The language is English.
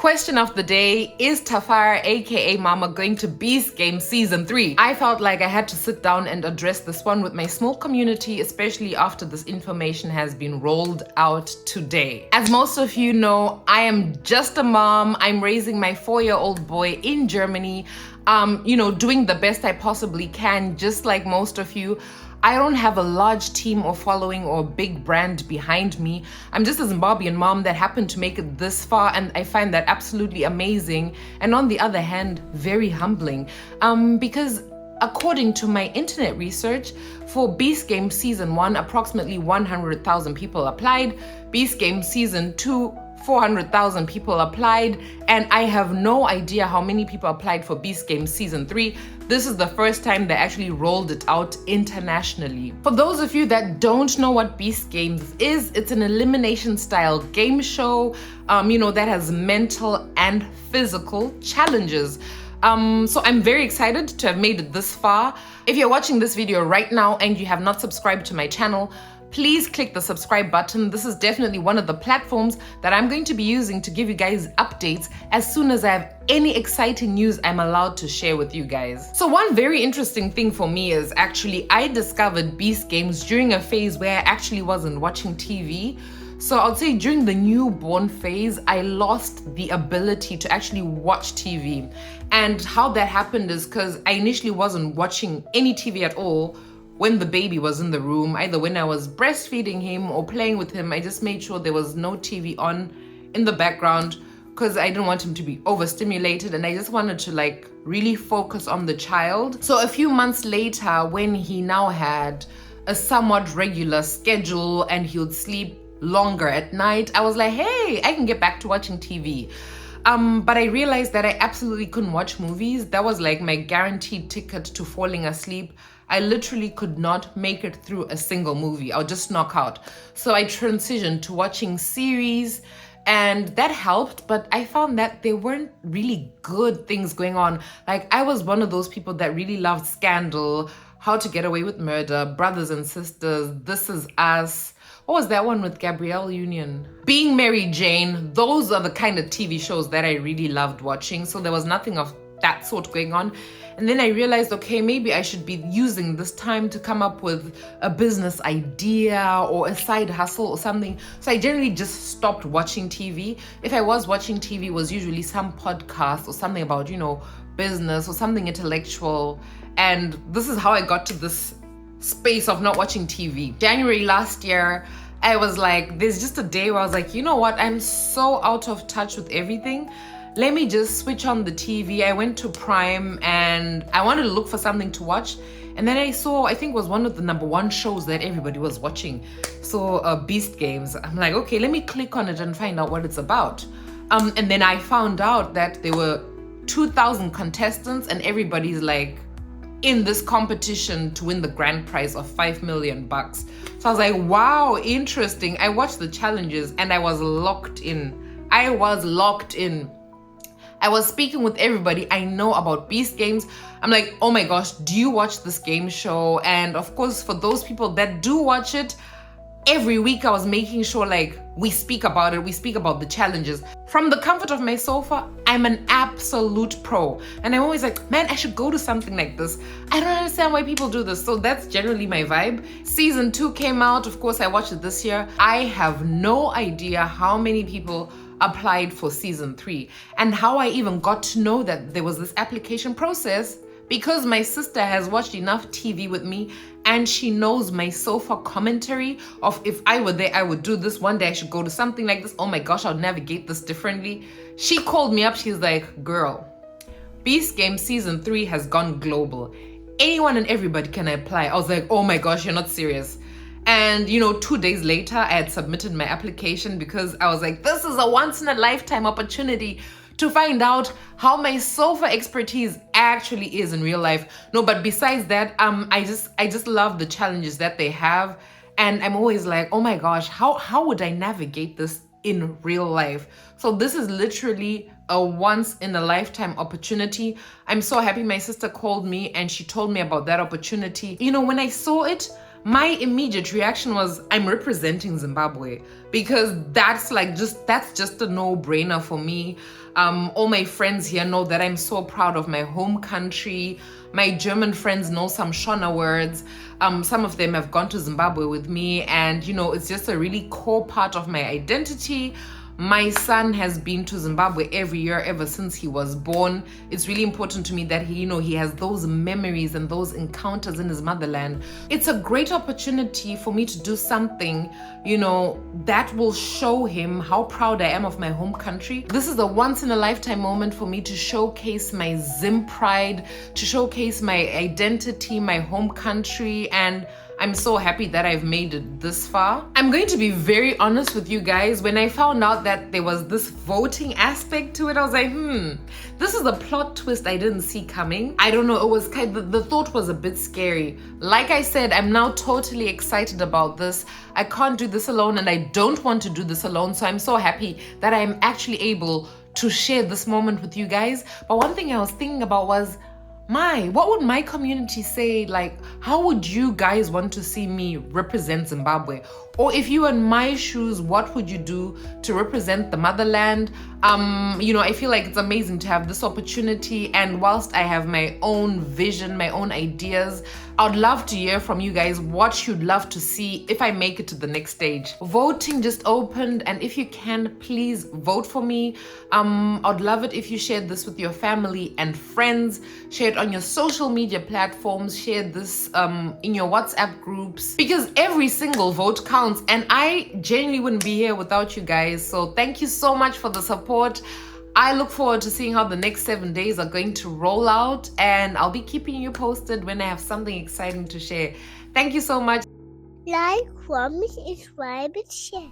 Question of the day, is Tafara aka Mama going to Beast Game Season 3? I felt like I had to sit down and address this one with my small community, especially after this information has been rolled out today. As most of you know, I am just a mom. I'm raising my 4-year-old boy in Germany, doing the best I possibly can, just like most of you. I don't have a large team or following or a big brand behind me. I'm just a Zimbabwean mom that happened to make it this far, and I find that absolutely amazing. And on the other hand, very humbling. Because according to my internet research, for Beast Game Season 1, approximately 100,000 people applied. Beast Game Season 2, 400,000 people applied, and I have no idea how many people applied for Beast Game Season 3. This is the first time they actually rolled it out internationally. For those of you that don't know what Beast Games is, it's an elimination style game show, that has mental and physical challenges. So I'm very excited to have made it this far. If you're watching this video right now and you have not subscribed to my channel, please click the subscribe button. This is definitely one of the platforms that I'm going to be using to give you guys updates as soon as I have any exciting news I'm allowed to share with you guys. So one very interesting thing for me is actually I discovered Beast Games during a phase where I actually wasn't watching TV. So I'll say during the newborn phase, I lost the ability to actually watch TV. And how that happened is because I initially wasn't watching any TV at all when the baby was in the room. Either when I was breastfeeding him or playing with him, I just made sure there was no TV on in the background because I didn't want him to be overstimulated, and I just wanted to really focus on the child. So a few months later, when he now had a somewhat regular schedule and he would sleep longer at night, I was like, hey, I can get back to watching TV. But I realized that I absolutely couldn't watch movies. That was like my guaranteed ticket to falling asleep. I literally could not make it through a single movie. I would just knock out. So I transitioned to watching series, and that helped, but I found that there weren't really good things going on. I was one of those people that really loved Scandal, How to Get Away with Murder, Brothers and Sisters, This Is Us. What was that one with Gabrielle Union? Being Mary Jane. Those are the kind of TV shows that I really loved watching. So there was nothing of that sort going on. And then I realized, okay, maybe I should be using this time to come up with a business idea or a side hustle or something. So I generally just stopped watching TV. If I was watching TV, it was usually some podcast or something about, business or something intellectual. And this is how I got to this space of not watching TV. January last year, I was like, there's just a day where I was like, you know what? I'm so out of touch with everything. Let me just switch on the TV. I went to Prime and I wanted to look for something to watch. And then I saw, I think it was one of the #1 shows that everybody was watching. So Beast Games. I'm like, okay, let me click on it and find out what it's about. And then I found out that there were 2,000 contestants and everybody's in this competition to win the grand prize of $5 million. So I was like, wow, interesting. I watched the challenges and I was locked in. I was speaking with everybody I know about Beast Games. I'm like, oh my gosh, do you watch this game show? And of course, for those people that do watch it, every week I was making sure we speak about it, we speak about the challenges. From the comfort of my sofa, I'm an absolute pro. And I'm always like, man, I should go to something like this. I don't understand why people do this. So that's generally my vibe. Season 2 came out. Of course, I watched it this year. I have no idea how many people applied for Season 3 and how I even got to know that there was this application process, because my sister has watched enough TV with me and she knows my sofa commentary of if I were there, I would do this. One day I should go to something like this. Oh my gosh, I'll navigate this differently. She called me up. She's like, girl, Beast Game Season 3 has gone global. Anyone and everybody can apply. I was like, oh my gosh, you're not serious. And 2 days later, I had submitted my application because I was like, this is a once in a lifetime opportunity to find out how my sofa expertise actually is in real life. No, but besides that, I just love the challenges that they have. And I'm always like, oh my gosh, how would I navigate this in real life? So this is literally a once in a lifetime opportunity. I'm so happy my sister called me and she told me about that opportunity. When I saw it, my immediate reaction was, I'm representing Zimbabwe, because that's just a no-brainer for me. All my friends here know that I'm so proud of my home country. My German friends know some Shona words. Some of them have gone to Zimbabwe with me, and it's just a really core part of my identity. My son has been to Zimbabwe every year ever since he was born. It's really important to me that he has those memories and those encounters in his motherland. It's a great opportunity for me to do something, that will show him how proud I am of my home country. This is a once in a lifetime moment for me to showcase my Zim pride, to showcase my identity, my home country, and I'm so happy that I've made it this far. I'm going to be very honest with you guys. When I found out that there was this voting aspect to it, I was like, this is a plot twist I didn't see coming. I don't know, it was the thought was a bit scary. Like I said, I'm now totally excited about this. I can't do this alone, and I don't want to do this alone. So I'm so happy that I'm actually able to share this moment with you guys. But one thing I was thinking about was, what would my community say? Like, how would you guys want to see me represent Zimbabwe? Or if you were in my shoes, what would you do to represent the motherland? I feel like it's amazing to have this opportunity. And whilst I have my own vision, my own ideas, I'd love to hear from you guys what you'd love to see if I make it to the next stage. Voting just opened, and if you can, please vote for me. I'd love it if you shared this with your family and friends. Share it on your social media platforms. Share this in your WhatsApp groups, because every single vote counts. And I genuinely wouldn't be here without you guys. So thank you so much for the support. I look forward to seeing how the next 7 days are going to roll out, and I'll be keeping you posted when I have something exciting to share. Thank you so much. Like, comment, subscribe, and share.